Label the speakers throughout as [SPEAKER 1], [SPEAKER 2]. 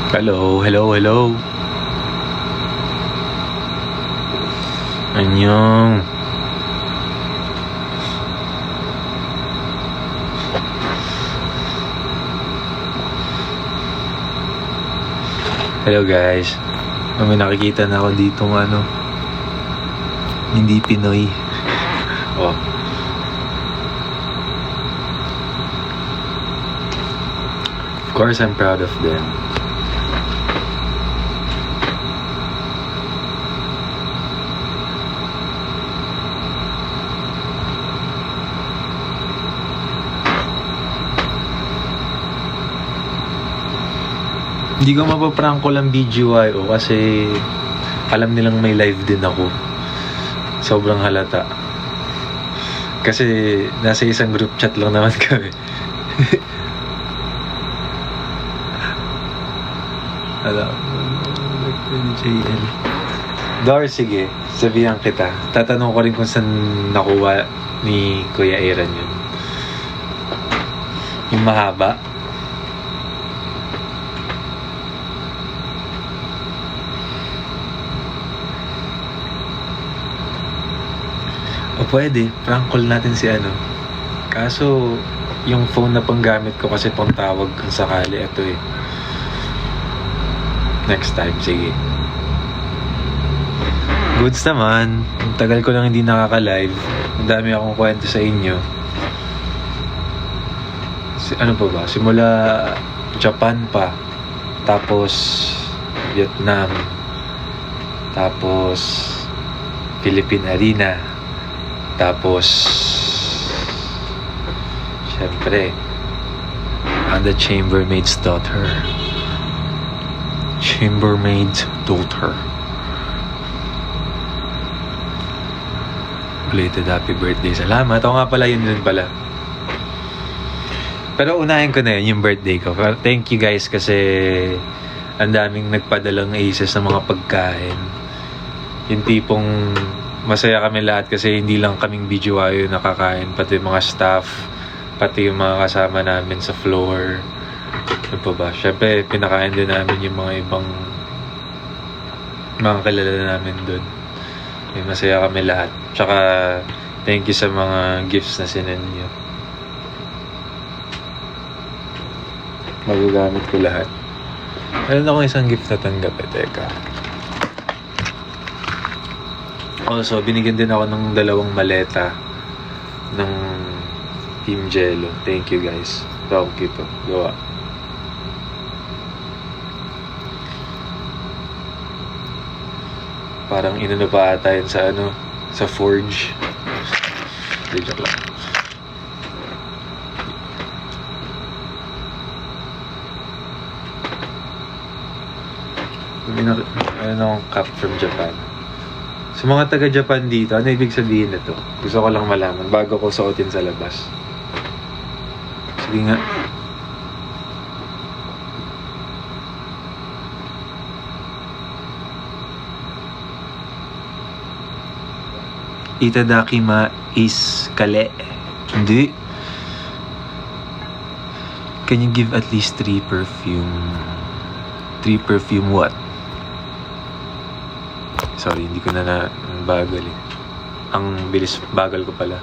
[SPEAKER 1] Hello, hello, hello. Annyeong. Hello guys. May nakikita na ako ditong hindi Pinoy. Oh. Of course, I'm proud of them. Hindi ko mapaprank ko lang BGYO kasi alam nilang may live din ako. Sobrang halata. Kasi nasa isang group chat lang naman kami. Alam mo, JL. Dor, sige. Sabihan kita. Tatanong ko rin kung saan nakuha ni Kuya Aaron yun. Yung mahaba. O pwede, prank call natin si Kaso, yung phone na panggamit ko kasi pang tawag kung sakali. Ito eh. Next time, sige. Goods naman. Ang tagal ko lang hindi nakaka-live. Ang dami akong kwento sa inyo. Ano pa ba? Simula Japan pa. Tapos Vietnam. Tapos Philippine Arena. Tapos syempre ang the chambermaid's daughter. Chambermaid's daughter. Belated happy birthday. Salamat. Ako nga pala, yun din pala. Pero unahin ko na yun, yung birthday ko. Thank you guys kasi ang daming nagpadalang aces ng mga pagkain. Yung tipong masaya kami lahat kasi hindi lang kaming BGYO yung nakakain, pati yung mga staff, pati yung mga kasama namin sa floor. Ano pa ba? Siyempre, pinakain din namin yung mga ibang mga kilala namin dun. Masaya kami lahat. Tsaka, thank you sa mga gifts na sinend nyo. Magagamit ko lahat. Meron akong isang gift na tanggap Teka. Also, binigyan din ako ng 2 maleta ng Team Jello. Thank you guys. Thank you to. Gawa. Parang inano pa ata yun sa sa Forge. Hindi, joke lang. Akong cup from Japan. Sa mga taga-Japan dito, ano ibig sabihin na to? Gusto ko lang malaman bago ko suotin sa labas. Sige nga. Itadakima is kale. Hindi. Can you give at least 3 perfume? 3 perfume what? Sorry, hindi ko na bagal eh. Ang bilis, bagal ko pala.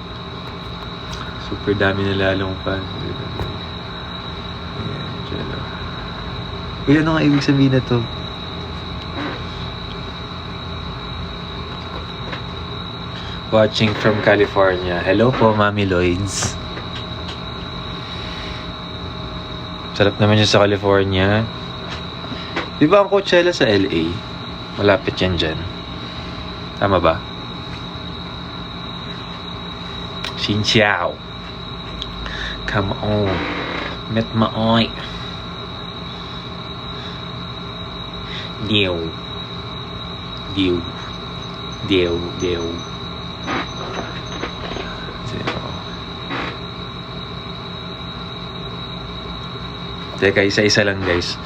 [SPEAKER 1] Super dami na lalong pa. Jello. Uy, ano nga ibig sabihin na to? Watching from California. Hello po, Mami Lloyds. Sarap naman yun sa California. Di ba ang Coachella sa LA? Malapit yan dyan. Tama ba? Xin chào. Come on. Met maoy. Dew. Dew. Dew. Dew. Teka, isa-isa lang guys.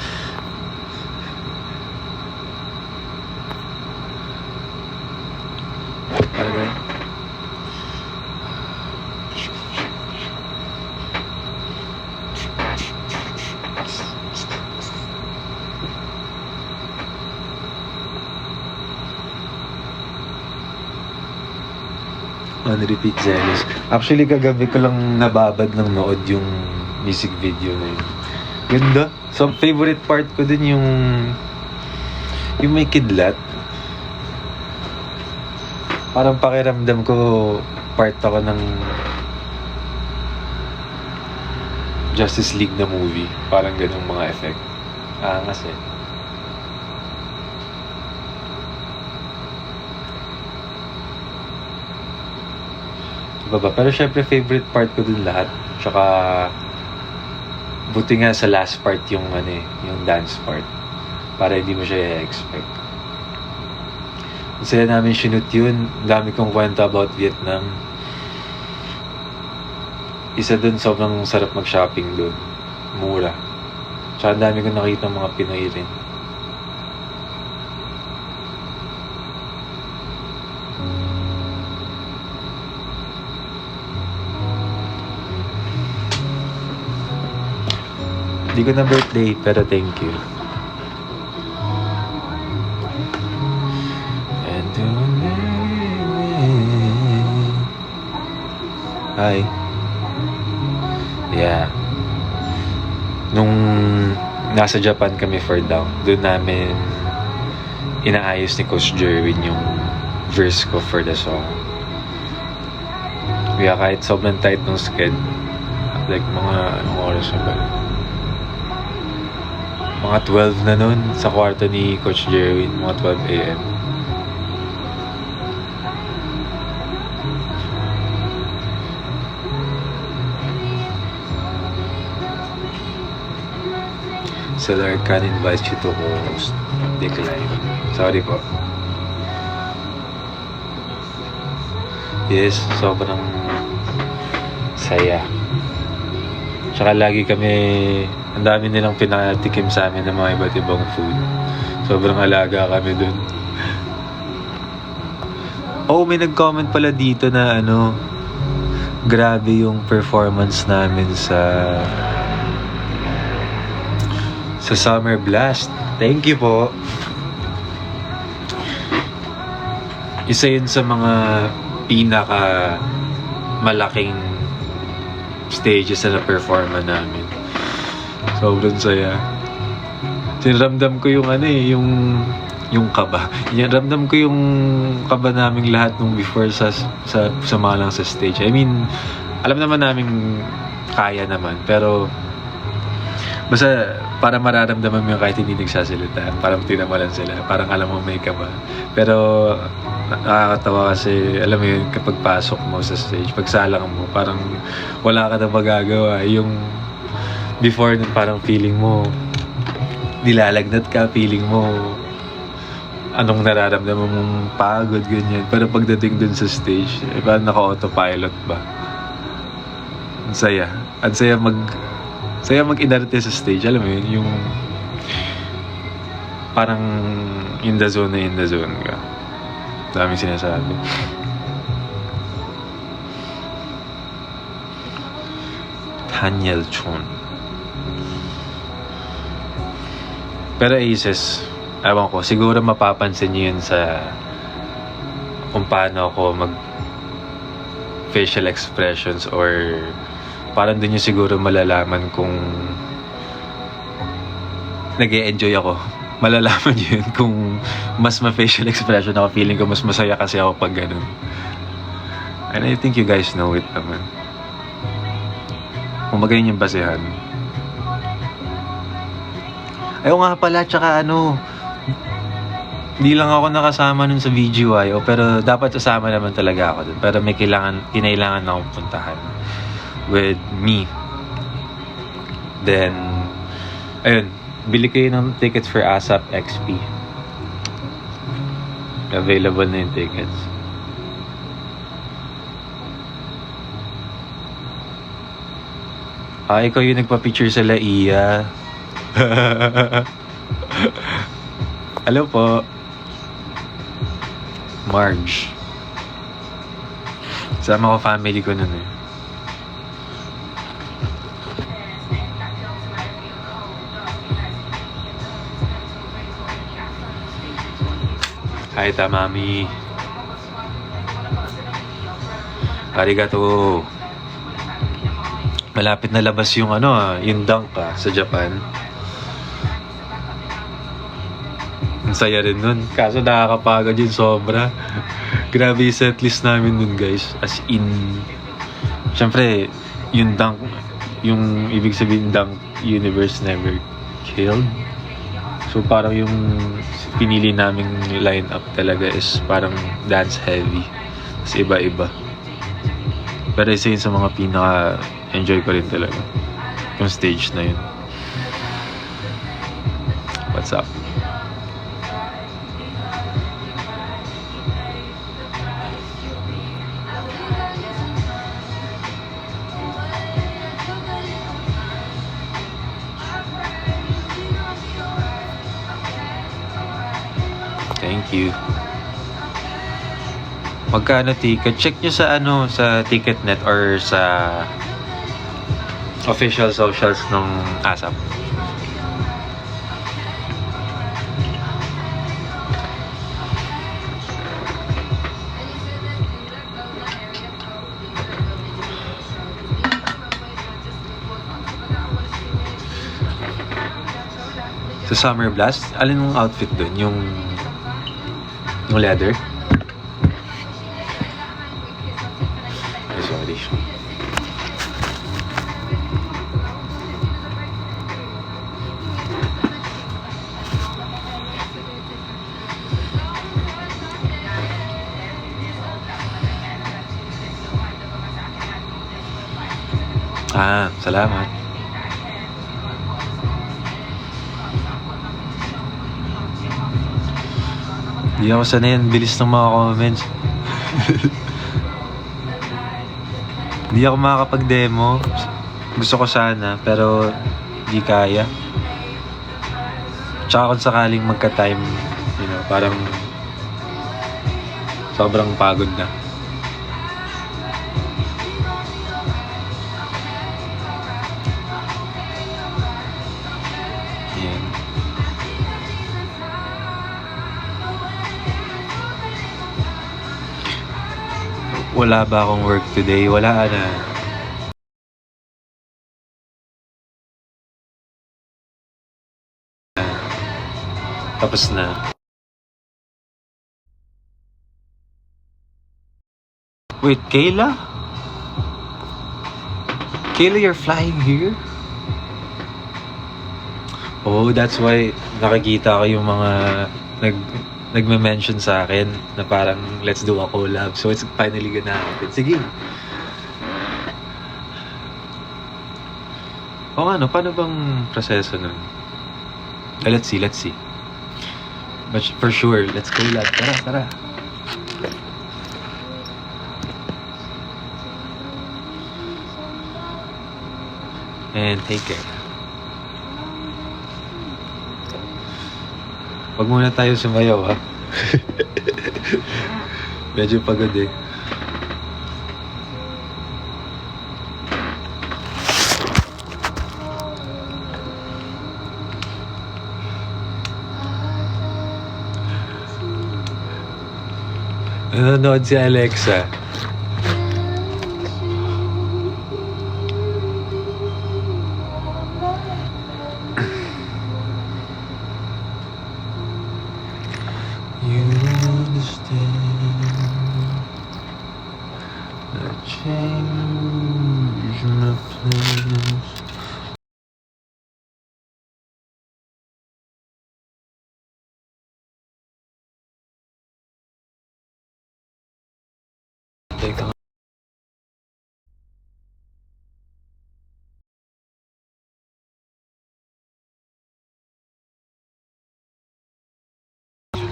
[SPEAKER 1] On repeat, Zealous. Actually, kagabi ko lang nababad ng nood yung music video na yun. Ganda. So, favorite part ko din yung may kidlat. Parang pakiramdam ko part ako ng Justice League na movie. Parang ganung mga effect. Angas eh. Baba. Pero syempre favorite part ko dun lahat. Tsaka buti nga sa last part yung yung dance part. Para hindi mo siya i-expect. Ang saya namin sinut yun. Ang dami kong kwento about Vietnam. Isa dun, sobrang sarap mag-shopping dun. Mura. Tsaka ang dami kong nakita mga Pinoy rin. Hindi ko na birthday, pero thank you. Hi. Yeah. Nung nasa Japan kami for down, doon namin inaayos ni Coach Jerwin yung verse ko for the song. Kaya kahit sobrang tight ng sked, like mga anong oras na ba? Mga 12 na nun sa kwarto ni Coach Jerwin, mga 12 a.m. Solar can invite you to host. Decline. Sorry po. Yes, sobrang saya. Tsaka lagi kami, ang dami nilang pinatikim sa amin ng mga iba't ibang food. Sobrang alaga kami dun. Oh, may nag-comment pala dito na grabe yung performance namin sa Summer Blast. Thank you po. Isa yun sa mga pinaka malaking stages na performance namin. Sobrang saya. Ramdam ko yung yung kaba. Ramdam ko yung kaba naming lahat nung before sa mga lang sa stage. I mean, alam naman namin kaya naman, pero basta para mararamdaman mo yung kahit hindi nagsasalita, parang tinamalan sila, parang alam mo may kaba. Pero nakakatawa kasi, alam mo yun, kapag pasok mo sa stage, pagsalang mo, parang wala ka na magagawa. Yung before nun, parang feeling mo nilalagnat ka, feeling mo anong nararamdaman mong pagod, ganyan. Pero pagdating dun sa stage, parang naka-autopilot ba? Ang saya. Ang saya mag-inarte sa stage, alam mo yun, yung parang in the zone ka. Daming sinasabi. Daniel Chun. Pero Aces, ewan ko, siguro mapapansin niyo yun sa kung paano ako mag facial expressions, or parang dun yung siguro malalaman kung nag-e-enjoy ako. Malalaman yun kung mas ma-facial expression ako. Feeling ko mas masaya kasi ako pag ganun. And I think you guys know it naman. Kung magayon yung basehan. Ayaw nga pala, tsaka hindi lang ako nakasama nun sa VGY, pero dapat kasama naman talaga ako dun. Pero may kinailangan akong puntahan with me. Then, ayun, bili kayo ng tickets for ASAP XP. Available na yung tickets. Ikaw yung nagpa-picture sa Laia. Hello po. Marge. Sama ko family ko nun eh. Hi, Tamami. Arigato. Malapit na labas yung yung dunk sa Japan. Ang saya rin nun. Kaso nakakapagod yun sobra. Grabe yung setlist namin nun, guys. As in, syempre, yung dunk, yung ibig sabihin dunk, universe never killed. So parang yung pinili naming lineup talaga is parang dance heavy. Tapos iba-iba. Pero isa yun sa mga pinaka-enjoy ko rin talaga. Yung stage na yun. What's up? Thank you. Magkano ticket? Check nyo sa sa Ticketnet or sa official socials ng ASAP. Sa Summer Blast, alin mong outfit dun? Yung leather? Ay, sorry. Salamat. Hindi ako sanay ang bilis ng mga comments. Hindi ako makakapag-demo. Gusto ko sana, pero di kaya. Tsaka kung sakaling magka-time, parang sobrang pagod na. Yan. Wala ba akong work today? Wala na. Tapos na. Wait, Kayla? Kayla, you're flying here? Oh, that's why nakikita ko yung mga nagme-mention sa akin na parang let's do a collab. So it's finally gonna happen. Sige. O paano bang proseso nun? Let's see. But for sure, let's collab. Tara. And take care. Wag muna tayo sumayaw, ha? Medyo pagod eh. Nanonood si Alexa. You understand I change my plans. Teka.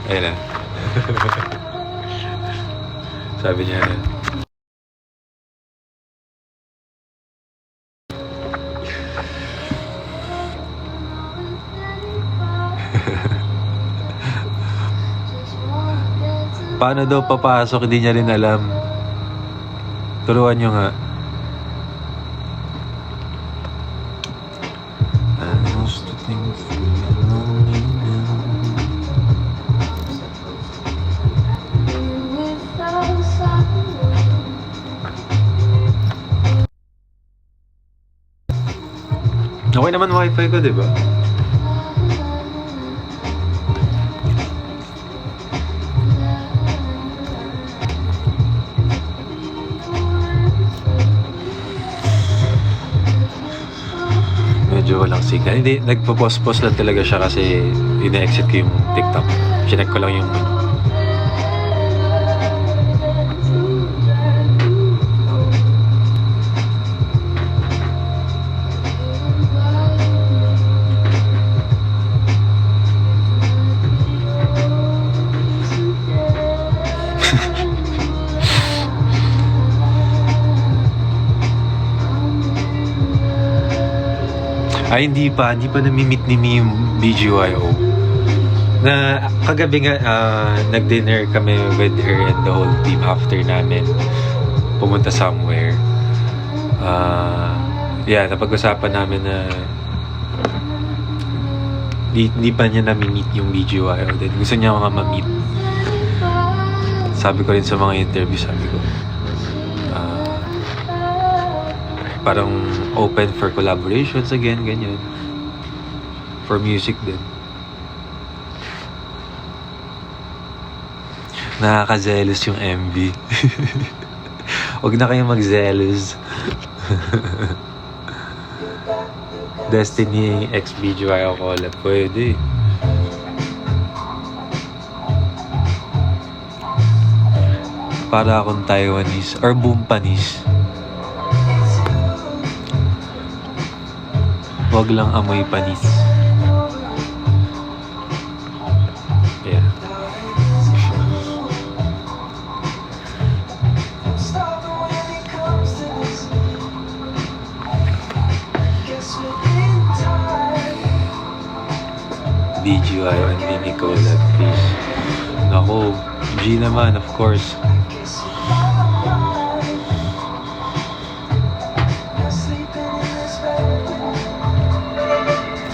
[SPEAKER 1] Ayun na. Sabi niya na. Paano daw papasok? Hindi niya rin alam. Turuan niyo nga. Okay naman wifi ko, di ba? Medyo walang signal. Hindi, nagpo-pause lang talaga siya kasi ina-exit ko yung TikTok. Chinek ko lang yung Ay, hindi pa nami-meet ni Mi yung BGYO. Na kagabi nga, nag-dinner kami with her and the whole team after namin pumunta somewhere. Napag-usapan namin na hindi pa niya nami-meet yung BGYO. Then gusto niya mga ma-meet. Sabi ko rin sa mga interview, sabi ko, parang open for collaborations again, ganyan. For music din. Nakaka-zealous yung MV. Huwag na kayong mag-zealous. Destiny X BGYO collab. Pwede. Para akong Taiwanese or Bumpanese. Huwag lang amoy panis. Yeah. BGYO and Mini collab, please. Naku, G naman, of course.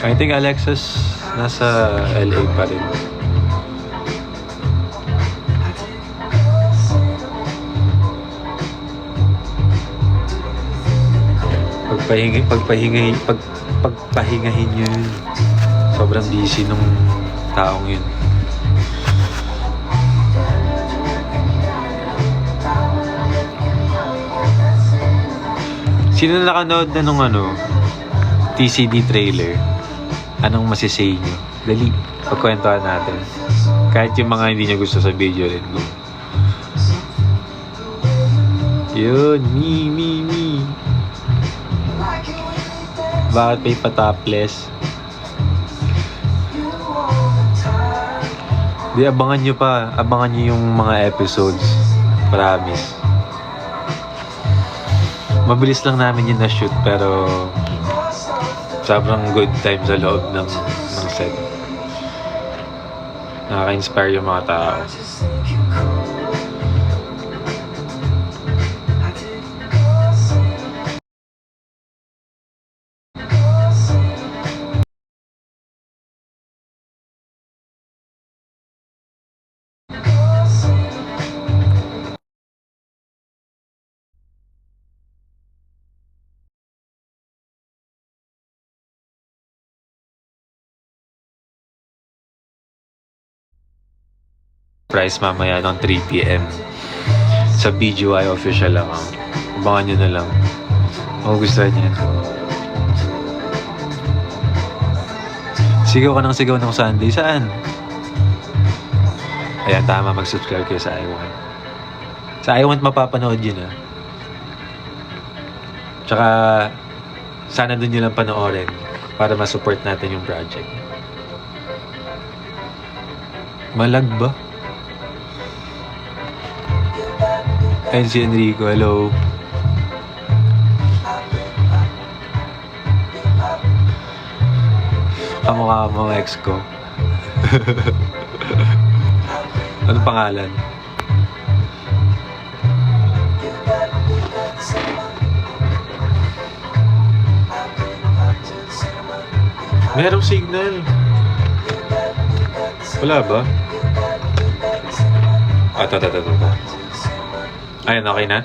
[SPEAKER 1] I think Alexis nasa LA pa rin. Pagpahingahin yun. Sobrang busy nung taong yun. Sino na nakanood na nung TCD trailer? Anong masisay nyo? Dali, pagkwentuhan natin. Kahit yung mga hindi nyo gusto sa video rin. Go. Yun, me. Bakit may pa-topless? Di, abangan nyo pa. Abangan nyo yung mga episodes. Promise. Mabilis lang namin yun na-shoot pero sobrang good time sa loob ng set. Nakaka-inspire yung mga tao. Price mamaya ng 3 PM sa BGY official lang. Abangan nyo na lang. Kung gusto niya. Sigaw ka ng Sunday. Saan? Ayan, tama. Mag-subscribe kayo sa iWant. Sa iWant mapapanood yun, ha. Tsaka sana dun nyo lang panoorin para ma-support natin yung project. Malag ba? Ayun si Enrico, hello. Kamukha mo ex ko. Ano pangalan? Merong signal. Wala ba? Ito. Ayun, okay na?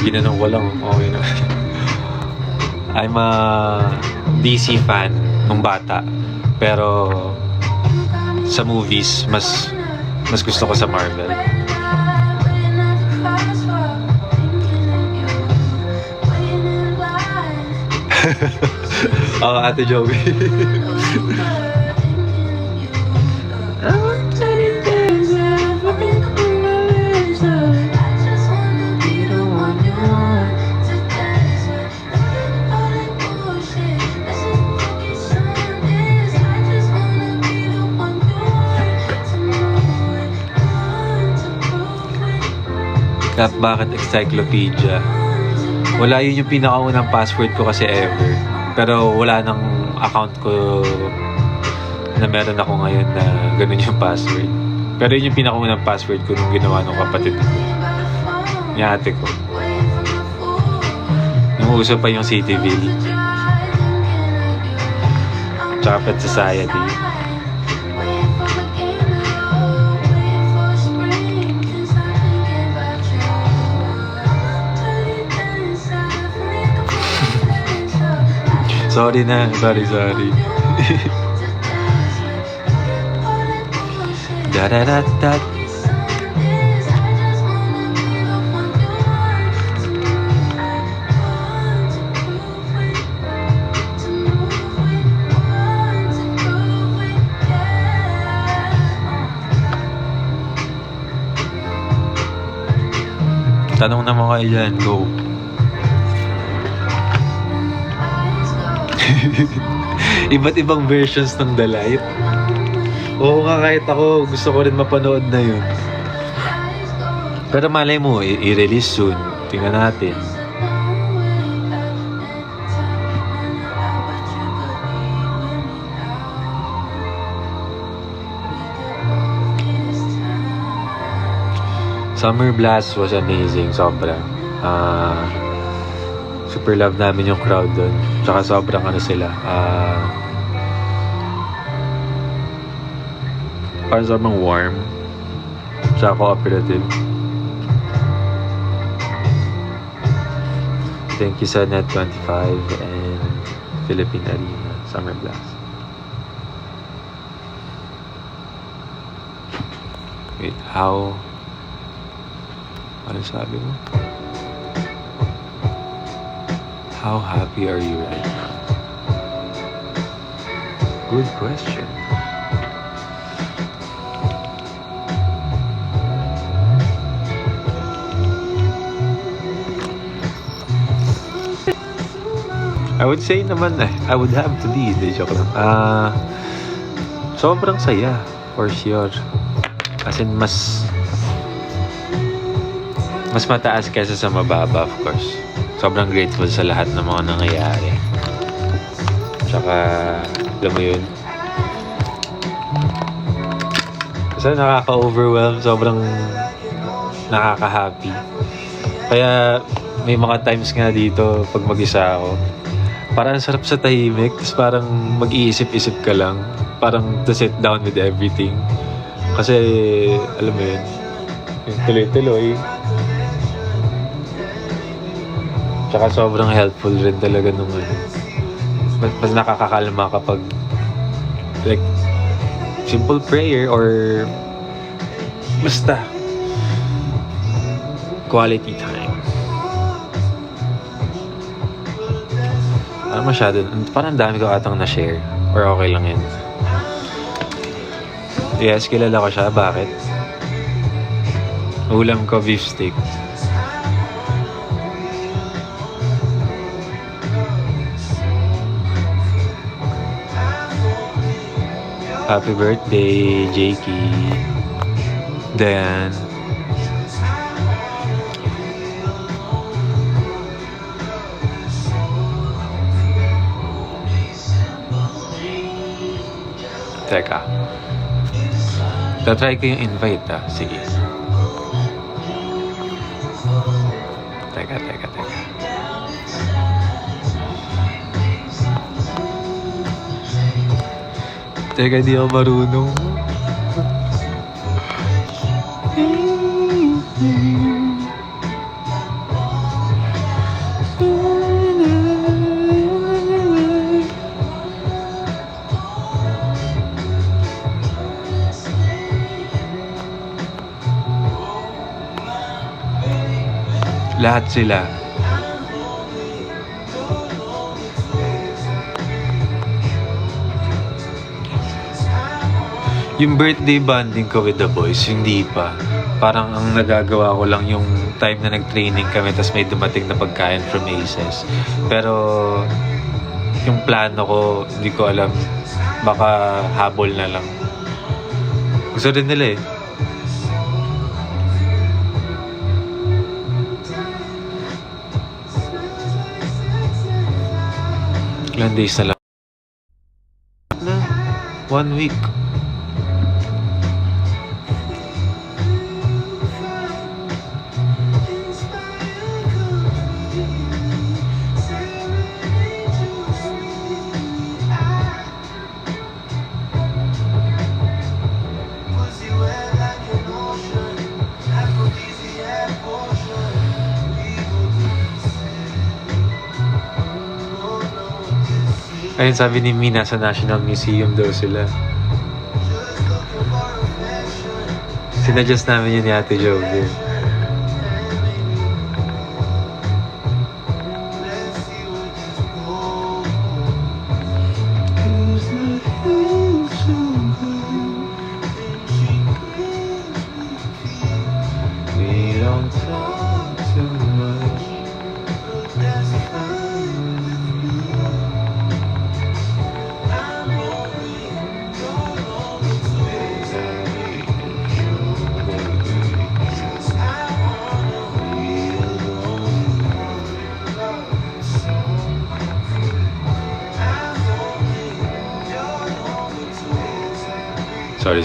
[SPEAKER 1] Ginanong ko lang, okay na. I'm a DC fan nung bata. Pero sa movies, mas gusto ko sa Marvel. Ate Joey. Bakit Encyclopedia? Wala, yun yung pinakaunang password ko kasi ever. Pero wala nang account ko na meron ako ngayon na ganun yung password. Pero yun yung pinakaunang password ko nung ginawa ng kapatid ko. Yung ate ko. Nung uso pa yung Cityville. Tsaka Pet Society. Sorry na. Sorry. Da-da-da-da. Tanong naman kayo dyan. Go. Iba't ibang versions ng The Light. Oo nga, kahit ako gusto ko rin mapanood na yun. Pero malay mo, i-release soon. Tingnan natin. Summer Blast was amazing. Sobra. Super love namin yung crowd doon. Tsaka sobrang ano sila. Parang sobrang warm. Tsaka cooperative. Thank you sa Net25 and Philippine Arena. Summer Blast. Wait, how? Ano sabi mo? How happy are you right now? Good question. I would say naman I would have to be. Hindi, joke lang. Sobrang saya. For sure. As in, mas mataas kaysa sa mababa, of course. Sobrang grateful sa lahat ng mga nangyayari. Tsaka, alam mo yun. Kasi nakaka-overwhelm. Sobrang nakaka-happy. Kaya, may mga times nga dito, pag mag-isa ako, parang sarap sa tahimik. Tapos parang mag-iisip-isip ka lang. Parang to sit down with everything. Kasi, alam mo yun, yung tuloy-tuloy. Tsaka sobrang helpful rin talaga nung ano. Mas nakakakalma kapag like simple prayer or basta quality time. Parang masyado, parang dami ko atang na-share or okay lang yun. Yes, kilala ko siya. Bakit? Ulam ko beef steak. Happy birthday, Jakey. Dan. Teka. Tatry ko yung invite, Sige. Teka. Teka, di ako marunong. Lahat sila. Yung birthday bonding ko with the boys, hindi pa. Parang ang nagagawa ko lang yung time na nag-training kami tapos may dumating na pagkain from Aces. Pero yung plano ko, hindi ko alam. Baka habol na lang. Gusto rin nila eh. Ilang days na lang. 1 week. Ayun, sabi ni Mina sa National Museum daw sila. Sinadjust namin yun ni Ate Jovi. We don't talk too much. Sorry.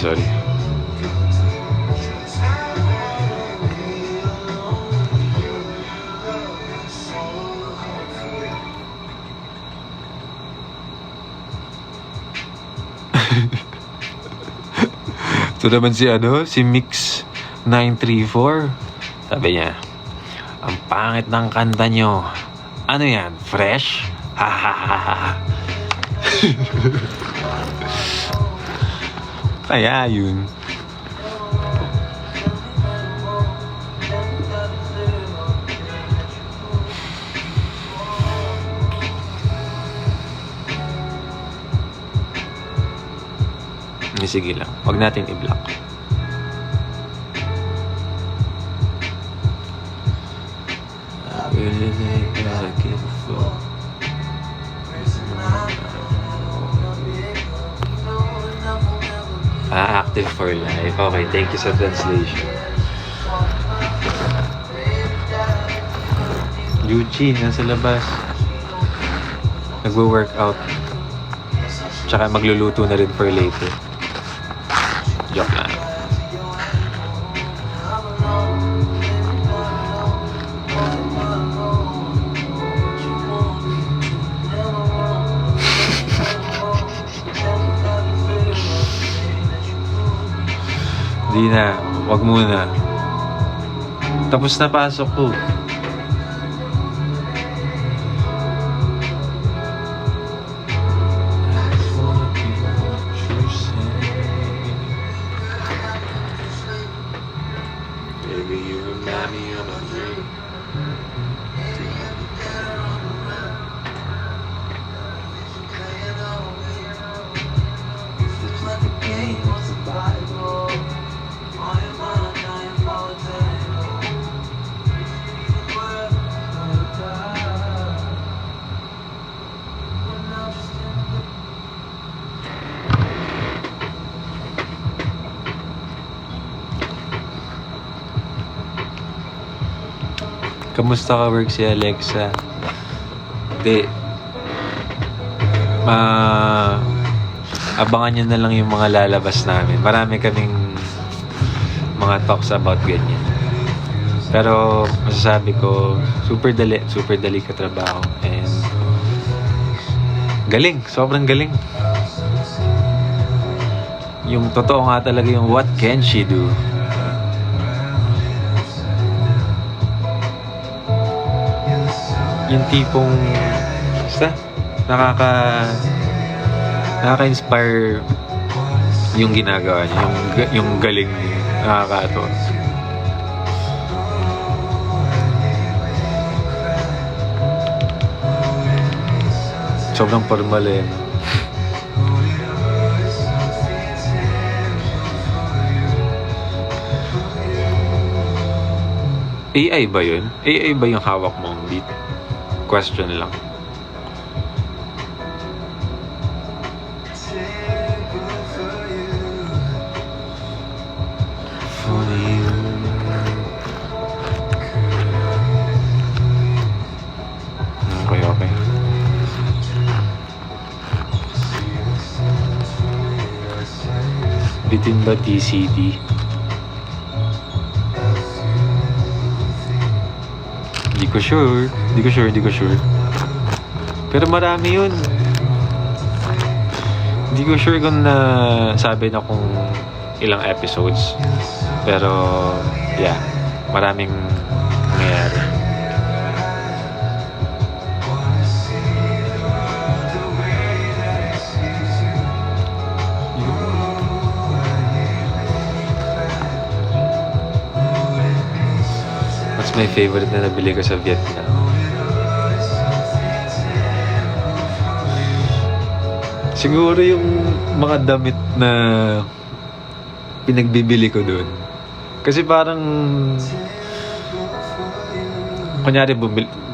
[SPEAKER 1] Ito naman si Mix 934. Sabi niya, ang pangit ng kanta nyo. Ano yan? Fresh? Hahaha. Kaya yun. Sige lang, wag natin i-block. Active for life. Okay, thank you sa translation. Yuchi, nasa labas. Nagwo-workout. Tsaka magluluto na rin for later. Joke lang. Di na, wag muna. Tapos na pasok ko. Kamusta ka work si Alexa? Hindi. Abangan nyo na lang yung mga lalabas namin. Marami kaming mga talks about ganyan. Pero masasabi ko, super dali katrabaho. And galing, sobrang galing. Yung totoo nga talaga yung what can she do? Yung tipong basta nakaka-inspire yung ginagawa niya, yung galing niya, nakakatawa. Sobrang formal eh. AI ba yun? AI ba yung hawak mong beat? Question lang. Okay. Bitin ba TCD? Di ko sure. Pero marami yun. Hindi ko sure kung sabi na kung ilang episodes. Pero, yeah. Maraming nangyayari. What's my favorite na nabili ko sa Vietnam? Siguro yung mga damit na pinagbibili ko dun. Kasi parang kunyari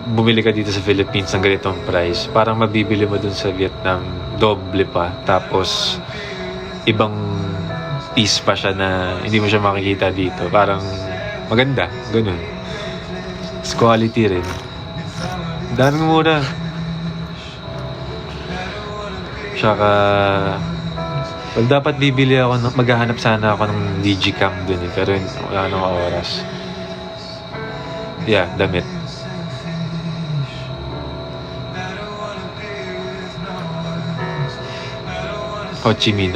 [SPEAKER 1] bumili ka dito sa Philippines ng ganitong price, parang mabibili mo dun sa Vietnam doble pa. Tapos ibang piece pa siya na hindi mo siya makikita dito. Parang maganda, ganun. It's quality rin. Daming mura. Tsaka well, dapat bibili ako, maghahanap sana ako ng digicam dun eh, pero wala nang oras. Yeah, damit. Ho Chi Minh.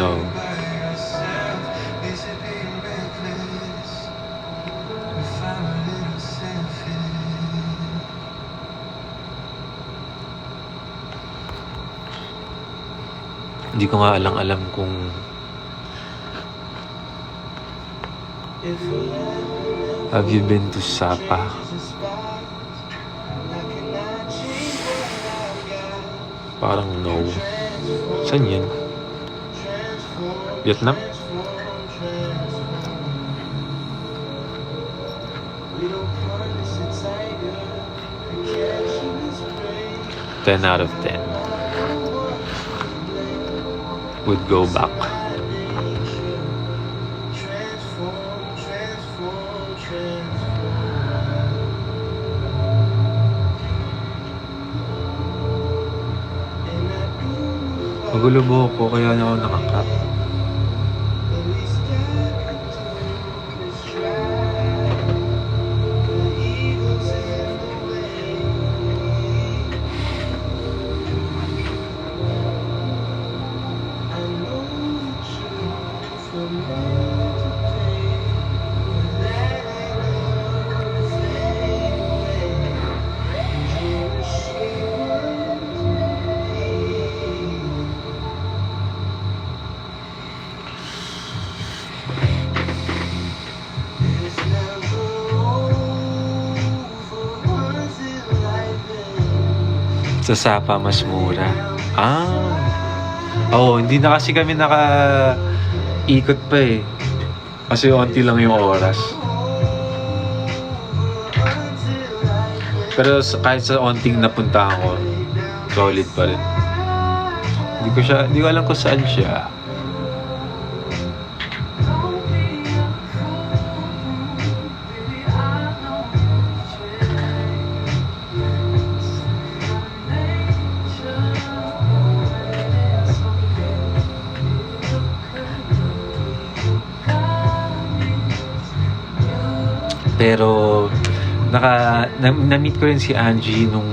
[SPEAKER 1] Hindi ko nga alam kung have you been to Sapa? Parang no. Saan yan? Vietnam? Ten out of 10. Would go back. Magulo ko kaya na ako nakakap. Sa Sapa mas mura. Hindi na kasi kami ikot pa eh. Kasi onti lang yung oras. Pero kahit sa onting napuntahan ko, solid pa rin. Hindi ko alam kung saan siya. Pero na-meet ko rin si Angie nung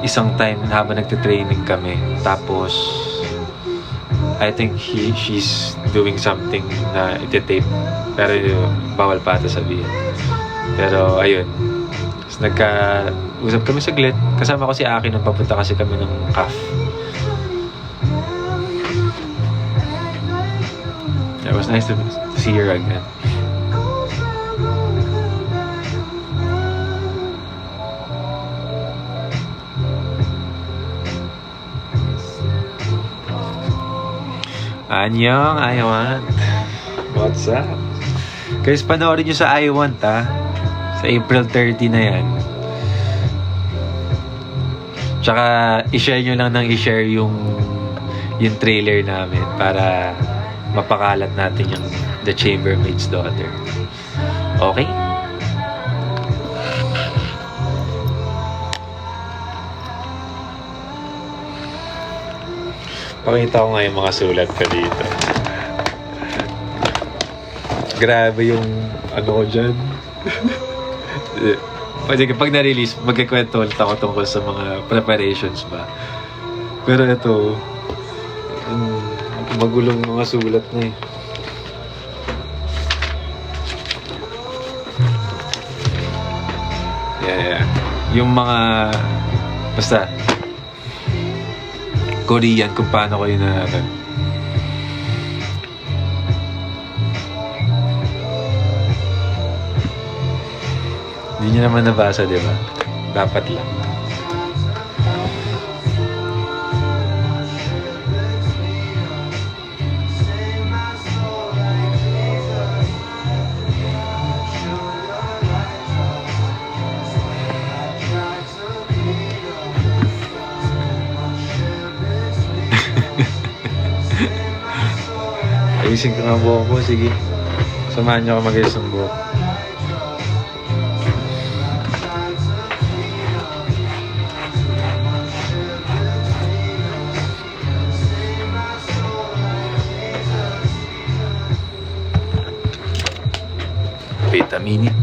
[SPEAKER 1] isang time habang nagte-training kami. Tapos I think she's doing something na iti-tape, pero bawal pa ata sabihin. Pero ayun, tapos nagka-usap kami saglit. Kasama ko si Aki nung papunta kasi kami ng CAF. It was nice to see her again. Anyong, I want. What's up? Guys, panoorin nyo sa I Want, ha? Sa April 30 na yan. Tsaka, i-share nyo lang ng i-share yung trailer namin para mapakalat natin yung The Chambermaid's Daughter. Okay? Pakita ko nga yung mga sulat ko dito. Grabe yung ano ko dyan. Pag na-release, magkikwento ulit ako tungkol sa mga preparations ba. Pero ito, magulong mga sulat na eh. Yeah. Yung mga, basta, Korean, kung paano ko yun na hindi nyo naman nabasa, di ba? Dapat lang. Ayusin ko nga buhok ko, sige. Samahan nyo ako mag-ayos ng buhok. Wait a minute.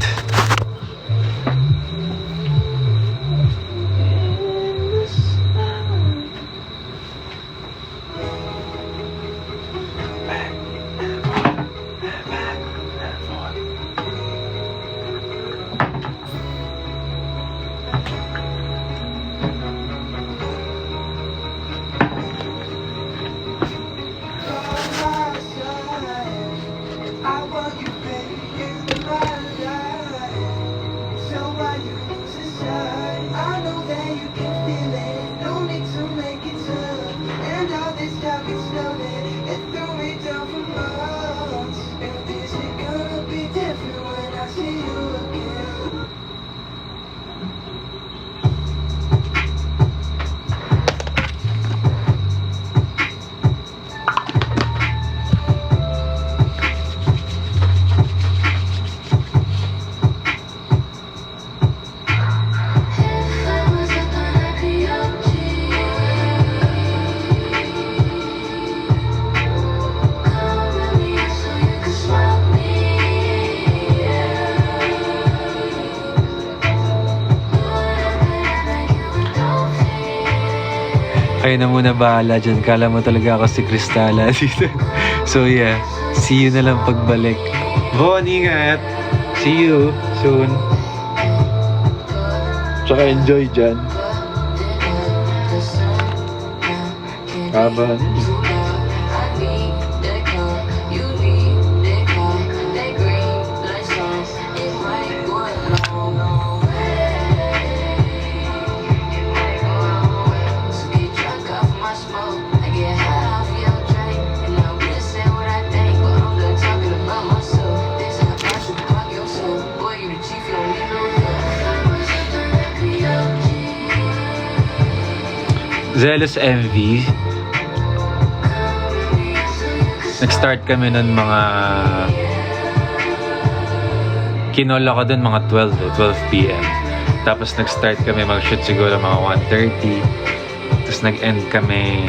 [SPEAKER 1] Kayo na muna bahala dyan. Kala mo talaga ako si Cristala dito. So yeah, see you na lang pagbalik. Von, ingat! See you soon. Tsaka enjoy dyan. Haba. Zealous Envy. Nag-start kami nun mga kinol ako dun mga 12 p.m. Tapos nag-start kami mag-shoot siguro mga 1:30. Tapos nag-end kami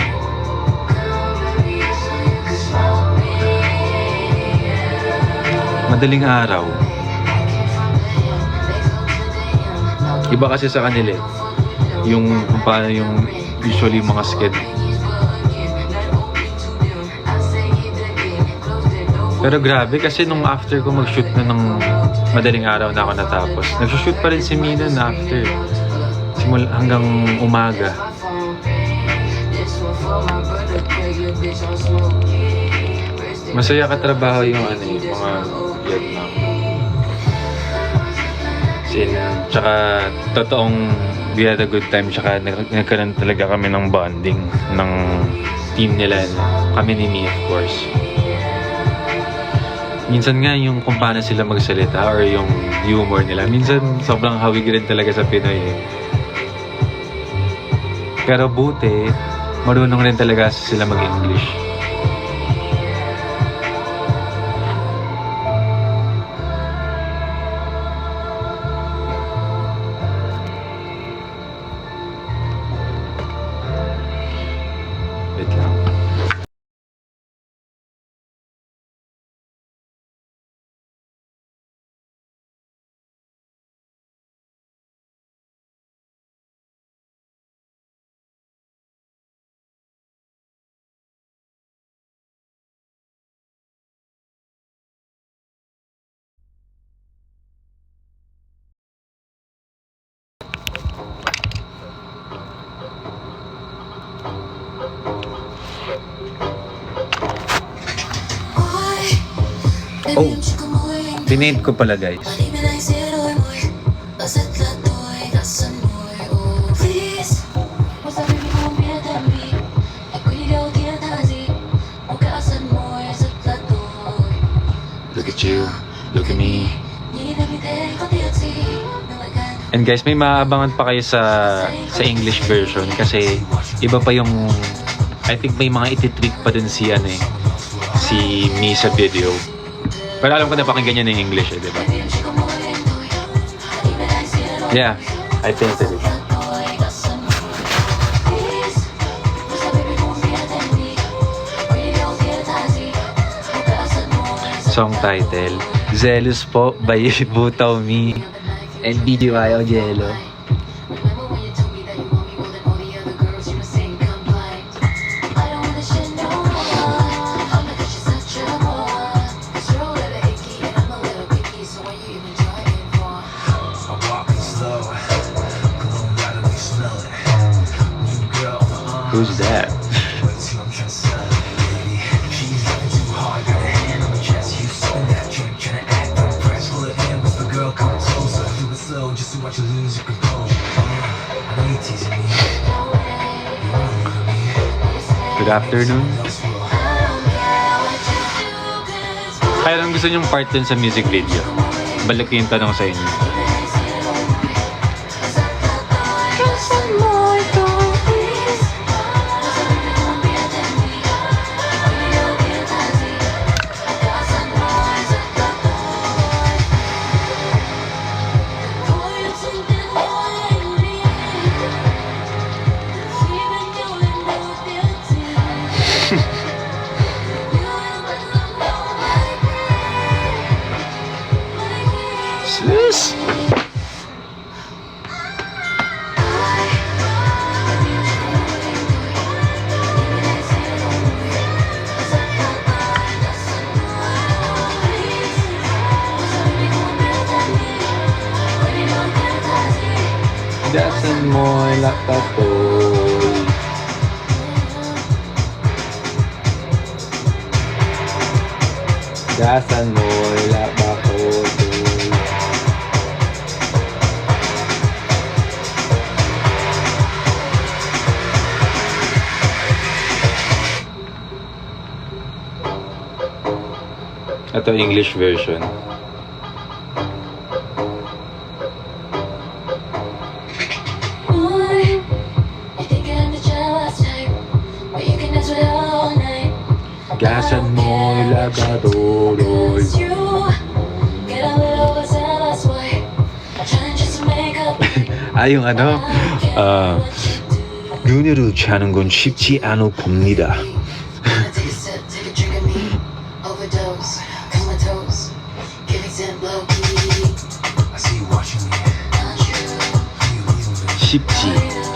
[SPEAKER 1] madaling araw. Iba kasi sa kanila eh. Yung kung paano yung usually mga schedule. Pero grabe kasi nung after ko mag-shoot na ng madaling araw na ako natapos. Nag-shoot pa rin si Mina na after. Hanggang umaga. Masaya katrabaho yung ano yung mga Vietnam. Tsaka totoong we had a good time, tsaka nagkaroon talaga kami ng bonding ng team nila, no? Kami ni Mi, of course. Minsan nga yung kung paano sila magsalita or yung humor nila, minsan sobrang hawig rin talaga sa Pinoy eh. Pero buti, marunong rin talaga sila mag-English. Wait lang. Oh, tinade ko pala guys. Look at you, look at me. And guys, may maabangan pa kayo sa English version kasi iba pa yung, I think may mga iti-tweak pa din si si Mi sa video. Pero alam ko na pakinggan niya ng English eh, di ba? Yeah, I think that it. Song title, Zealous po by Butaw Mi and BGY Jello. Who's that? Good afternoon. Kaya lang gusto niyong part dun sa music video. Balik ko yung tanong sa inyo. Sus! Dasan mo'y lakatoy. Dasan mo'y lakatoy. Ito English version. Gasan mo'y lagadoroy. Yung 눈으로 자는 건 쉽지 않아 봅니다.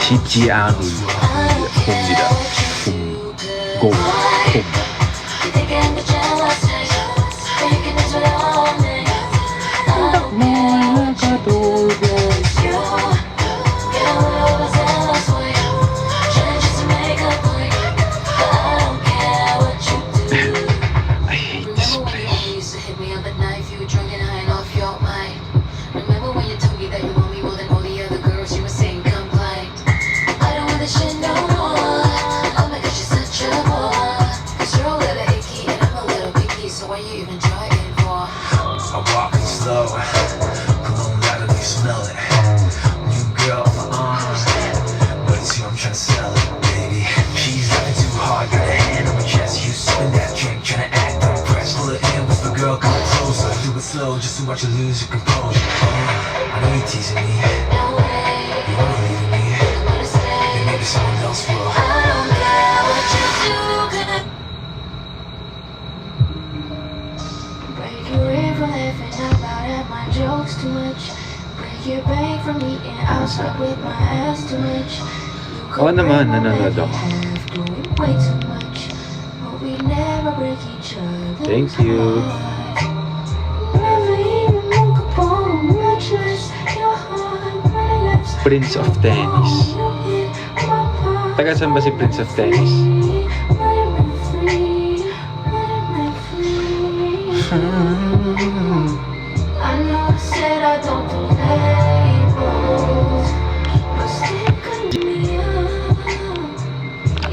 [SPEAKER 1] 쉽지 않을 봅니다. 곰. I hate this place. Remember when you told me that you want me more than all the other girls? You were saying come blind. I don't want this shit no more. Oh my gosh, you're such a
[SPEAKER 2] it slow just to watch you lose your composure. I know you're teasing me. You wanna leave me. Then maybe someone else will.
[SPEAKER 3] I don't care what you do, gonna break your rib for laughing out loud at my jokes too much. Break your bank from eating outside with my ass too much.
[SPEAKER 1] Oo naman, nanonood ako.
[SPEAKER 3] Way too much, but we never break each other.
[SPEAKER 1] Thank you.
[SPEAKER 3] Never even woke up on, much less your heart, my lips.
[SPEAKER 1] Prince of Tennis. Taga saan ba si Prince of Tennis?
[SPEAKER 3] I know I said I don't do labels, but still cut me up.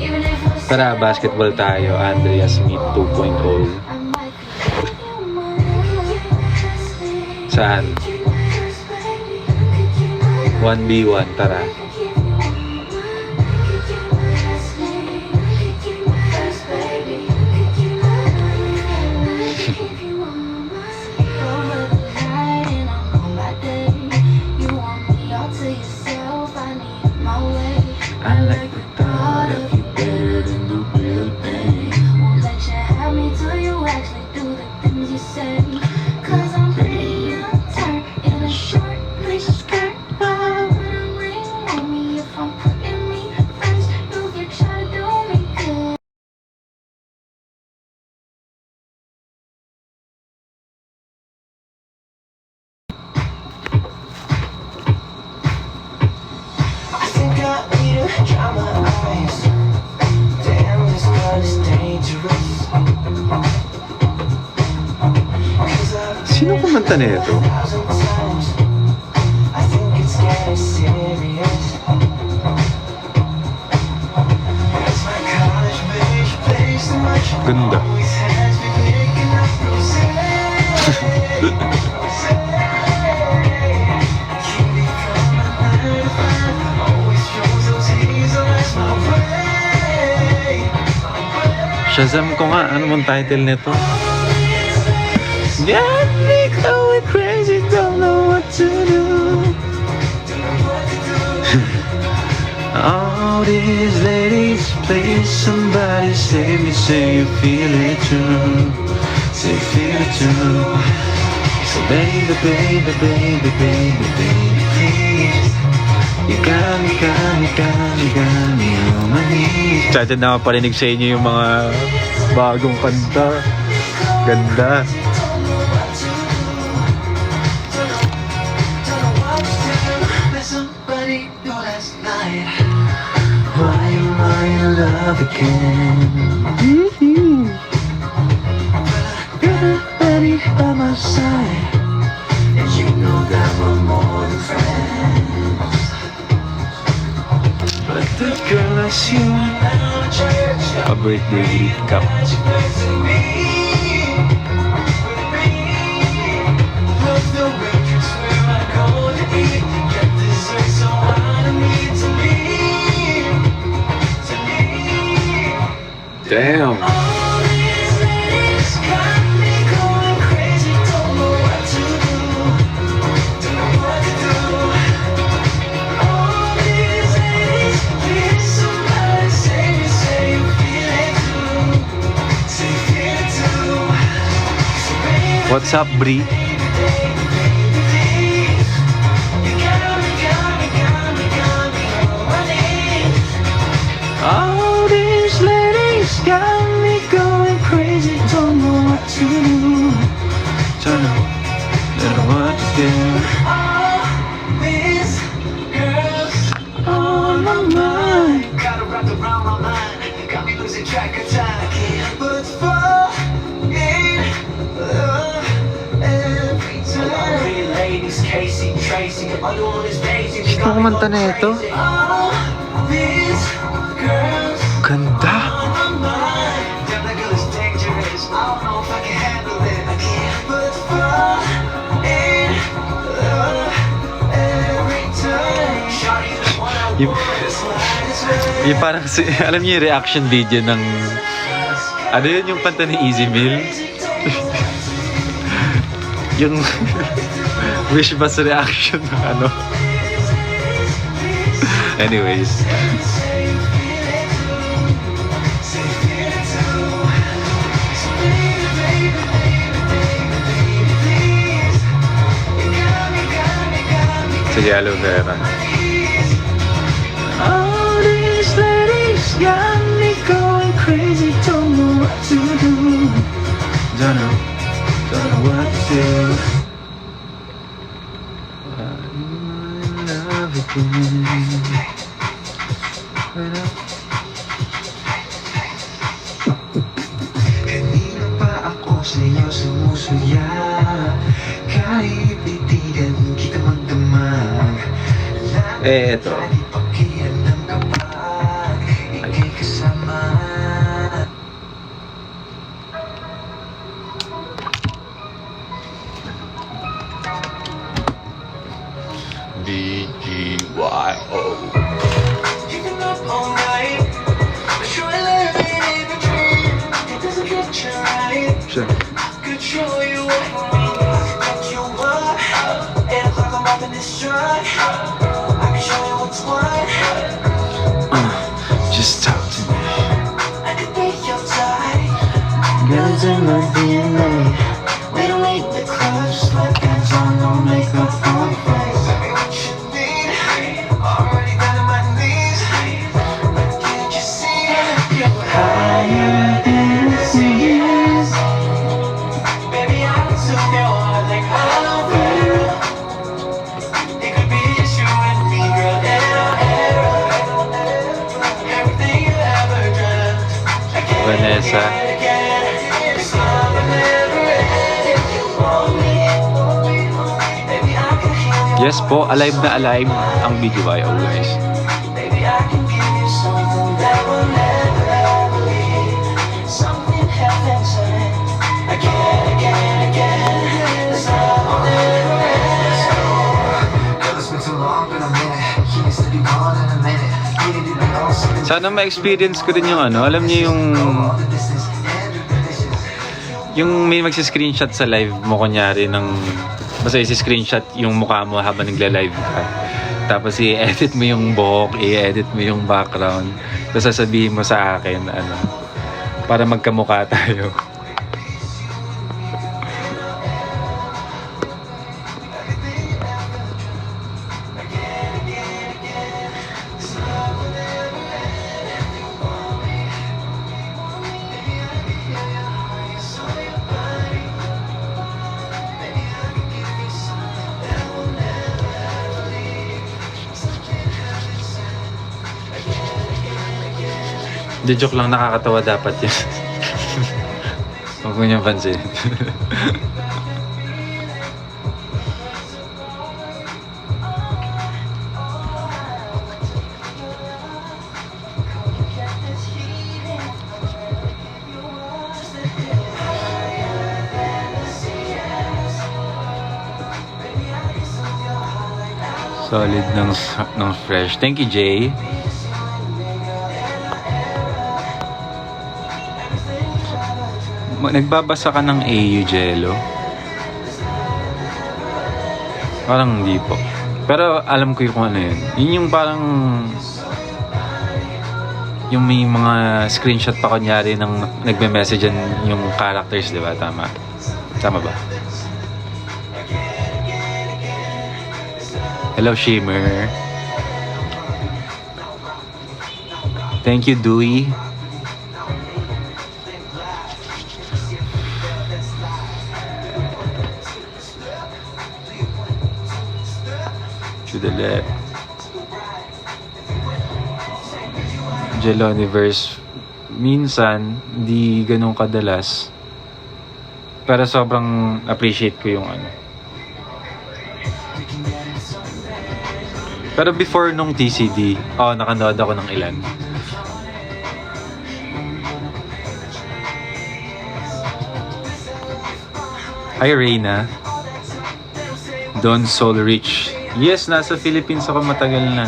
[SPEAKER 3] Even if I said
[SPEAKER 1] Tara, basketball tayo. Andrea Smith 2.0.
[SPEAKER 3] I might be you my
[SPEAKER 1] Saan? 1v1, tara. I like the thought of you better than the real thing.
[SPEAKER 3] Won't let you have me till you actually do the things you say. 'Cause I'm pretty unturned in a short lace skirt. Ring on me if I'm putting me first. You can try to do me good.
[SPEAKER 2] I think I need to dry my eyes. Damn, this love is dangerous. 'Cause I've
[SPEAKER 1] Sino kumanta na ito?
[SPEAKER 2] 1,000 times. I think it's getting serious. It's my college beige place so much.
[SPEAKER 1] Ganda.
[SPEAKER 2] Always has been picking up rosé. Rosé. Keep me coming back. Always shows those hazel eyes my way.
[SPEAKER 1] Shazam ko nga. Ano mong title nito? Got me going crazy, don't know what to do. All these ladies, please somebody save me. Say you feel it too. Say you feel it too. So baby, baby, baby, baby, baby, please. You got me, got me, got me, got me on my knees. Excited na ako parinig sa inyo yung mga bagong kanta. Ganda.
[SPEAKER 2] Let somebody know last night. Why am I in love again? Everybody by my side, and you know that we're more than friends. But the girl I see around church,
[SPEAKER 1] A birthday gift cup.
[SPEAKER 2] she plays to me. Love the waitress where I go to eat. Get dessert so hard to me, to me, to me.
[SPEAKER 1] Damn.
[SPEAKER 2] All these ladies got me going crazy. Don't know what to do. Don't know what to do. All these ladies, please somebody save me. Say you feel it too. Say you feel it too. So baby,
[SPEAKER 1] What's up, Brie? All these ladies got me going crazy. Don't know what to do. Don't know what to do.
[SPEAKER 2] All these girls on my mind. Gotta wrap around my mind. Got me losing track of time. I can't but fall in love every time. All three ladies, Casey, Tracy, all doing is basic.
[SPEAKER 1] Sino kumanta na ito?
[SPEAKER 2] All these girls
[SPEAKER 1] Ganda.
[SPEAKER 2] on my mind. Damn, that girl is dangerous. I don't know if I can handle it. I can't but fall in love every time. Shawty, the one I
[SPEAKER 1] Yung,
[SPEAKER 2] want is mine, it's mine.
[SPEAKER 1] yung parang, alam niyo yung reaction video ng, ano yun yung kanta ni Easy Meal? Yung wish bus reaction ng ano. Anyways. Sige, aloe vera.
[SPEAKER 2] All these ladies got me going crazy, don't know what to do.
[SPEAKER 1] Don't know what to do. I'm in love again.
[SPEAKER 2] Kanina pa ako sa'yo sumusuya, kahit titigan kita magdamag.
[SPEAKER 1] Eto.
[SPEAKER 2] Di pakialam kapag ika'y kasama.
[SPEAKER 1] BGYO.
[SPEAKER 2] You've been up all night, but you're living in a dream. It doesn't get you right.
[SPEAKER 1] Sure.
[SPEAKER 2] Could show you what I mean. Like you are. 8 o'clock, I'm up in this stride. I can show you what's what.
[SPEAKER 1] Just talk to me.
[SPEAKER 2] I could be your type.
[SPEAKER 1] Girl, it's in my DNA.
[SPEAKER 2] We don't need the clubs, sweatpants on, no makeup on face. Tell me what you need. Already down on my knees. But can't you see? You're higher than seas. Baby, I'm so pure, like aloe vera. It could be just you and me, girl, in our era. Everything you ever dreamt. Again,
[SPEAKER 1] Vanessa.
[SPEAKER 2] again, again. This love will never end. If you want me, baby, I can heal you.
[SPEAKER 1] Yes po, alive na alive ang BGYO guys.
[SPEAKER 2] Baby, I can give you something that will never ever leave. Something heaven sent. Again, again, again. This love will never end. Girl, it's been too long, been a minute. He needs to be gone in a minute. Needed to be on something.
[SPEAKER 1] Sana ma-experience ko din yung ano, alam niyo
[SPEAKER 2] All the distance and the conditions.
[SPEAKER 1] yung may magsi-screenshot sa live mo kunyari ng basta isi-screenshot yung mukha mo habang nagla-live ka. Tapos i-edit mo yung buhok, i-edit mo yung background. Tapos sasabihin mo sa akin ano para magkamukha tayo. Di joke lang, nakakatawa dapat yun. Huwag mo niyang pansin. Solid ng fresh. Thank you, Jay. Nagbabasa ka ng AU Jello? Parang hindi po. Pero alam ko yung kung ano yun. Yun yung parang yung may mga screenshot pa kunyari ng nagme-message yung characters, di ba? Tama? Tama ba? Hello, Shimmer. Thank you, Dewey. To the left. Jeloniverse. Minsan, di ganun kadalas. Pero sobrang appreciate ko yung ano. Pero before nung TCD, nakanood ako ng ilan. Hi, Reyna. Don Soul Rich. Yes, nasa Philippines ako matagal na.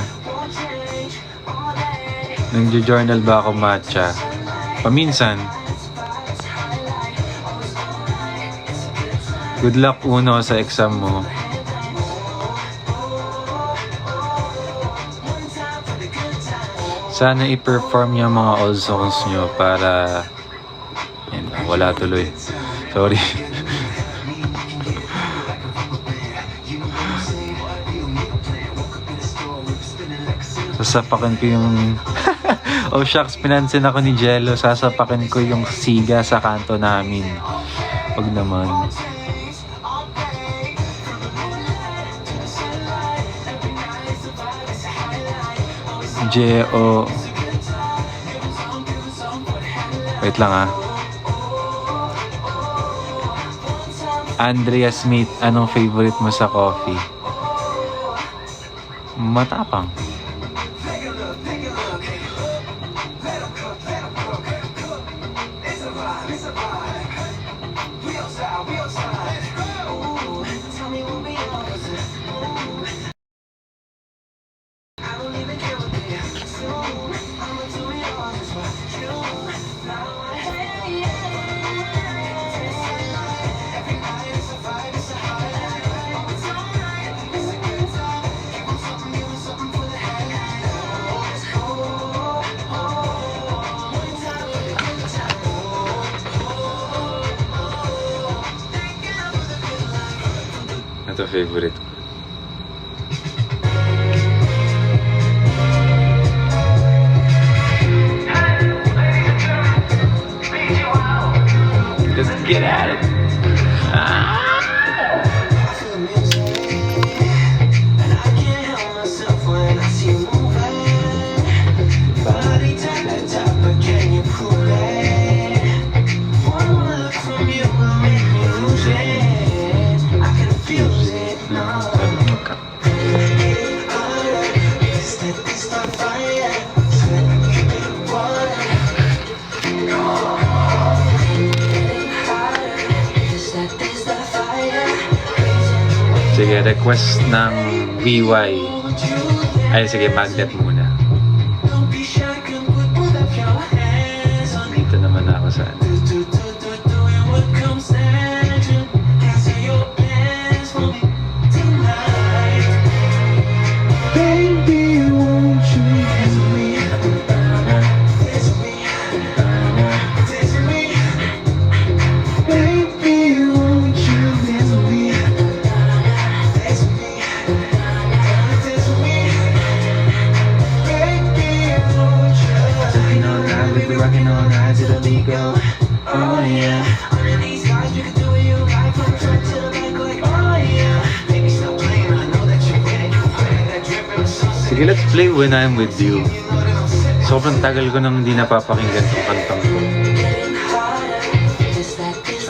[SPEAKER 1] Nag-journal ba ako matcha? Paminsan. Good luck Uno sa exam mo. Sana i-perform yung mga old songs nyo para yun, wala tuloy. Sorry. Sasapakin ko yung oh shucks, pinansin ako ni Jello. Sasapakin ko yung siga sa kanto namin. Wag naman. J.O. Wait lang ah. Andrea Smith, anong favorite mo sa coffee? Matapang. Ito favorite ko. Just get at it. Sige, request ng VY. Ay, sige, magnet muna. Dito naman ako sa ano.
[SPEAKER 2] Rocking all night to the beat go. Oh yeah. Under these stars, we can do what you like. From the front to the back, like oh yeah. Baby, stop playing. I know that you're with it. That drip in the sunset.
[SPEAKER 1] Sige, let's play When I'm With You. Sobrang tagal ko nang hindi napapakinggan tong kantang ko.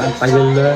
[SPEAKER 1] Ang tagal na.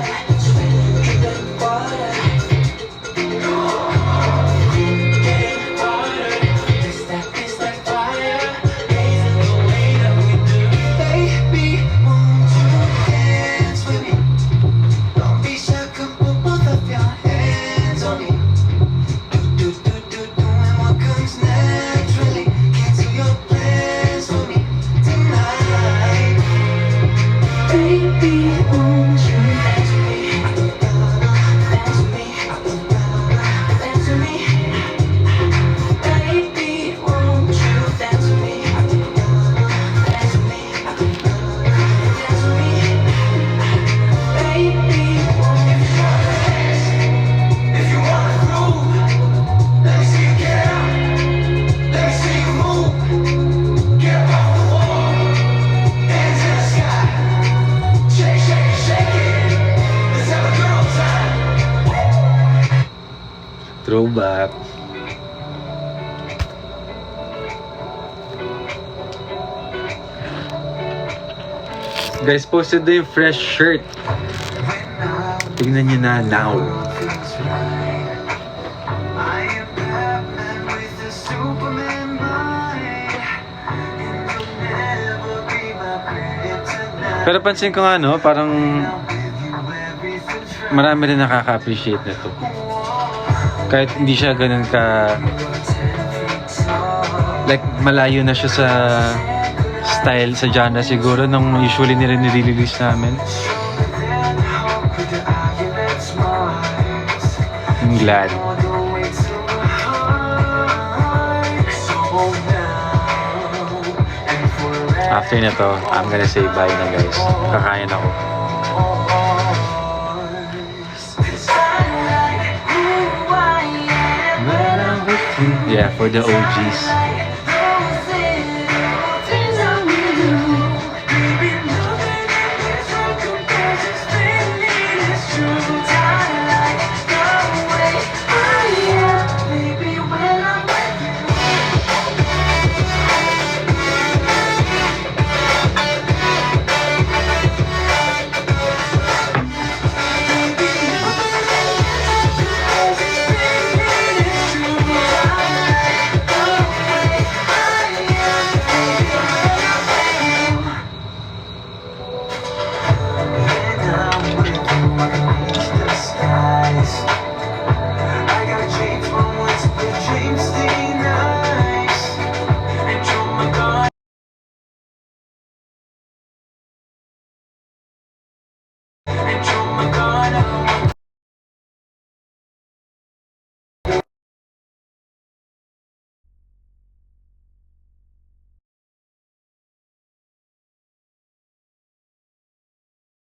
[SPEAKER 1] Throwback. Guys, posted na yung fresh shirt. Tingnan nyo na now. Pero pansin ko nga no, parang marami rin nakaka-appreciate na to. Kahit hindi siya ganun ka like malayo na siya sa style, sa genre siguro nung usually nila nire-release namin. I'm glad.
[SPEAKER 2] all the way to my heart. So now and forever.
[SPEAKER 1] After na to, I'm gonna say bye na guys. Kakain ako. Yeah, for the OGs.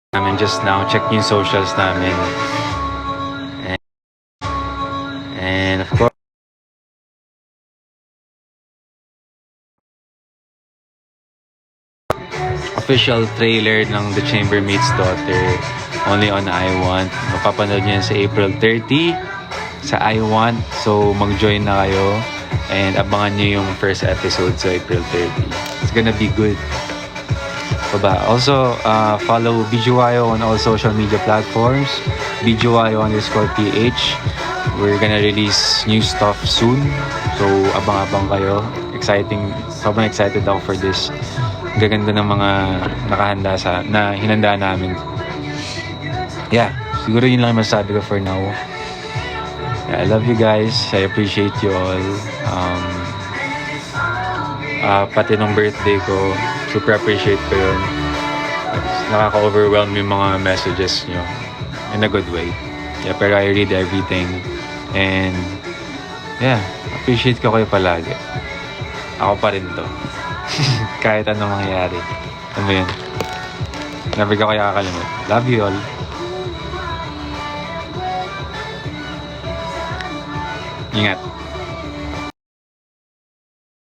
[SPEAKER 1] Namin just now, check yung socials namin. And of course, official trailer ng The Chambermaid's Daughter only on iWant. Mapapanood nyo yan sa April 30 sa iWant. So mag-join na kayo and abangan nyo yung first episode sa April 30. It's gonna be good. Baba. Also, follow BGYO on all social media platforms. BGYO_PH. We're gonna release new stuff soon. So, abang-abang kayo. Exciting. Sobrang excited ako for this. Gaganda ng mga nakahanda na hinanda namin. Yeah. Siguro yun lang yung masasabi ko for now. Yeah, I love you guys. I appreciate you all. Pati nung birthday ko, super appreciate ko yun. Nakaka-overwhelm yung mga messages nyo in a good way. Yeah, pero I read everything and yeah, appreciate ko kayo palagi. Ako pa rin to. Kahit anong mangyari. Ano ba yun? Never ko kaya kakalimut. Love you all. Ingat.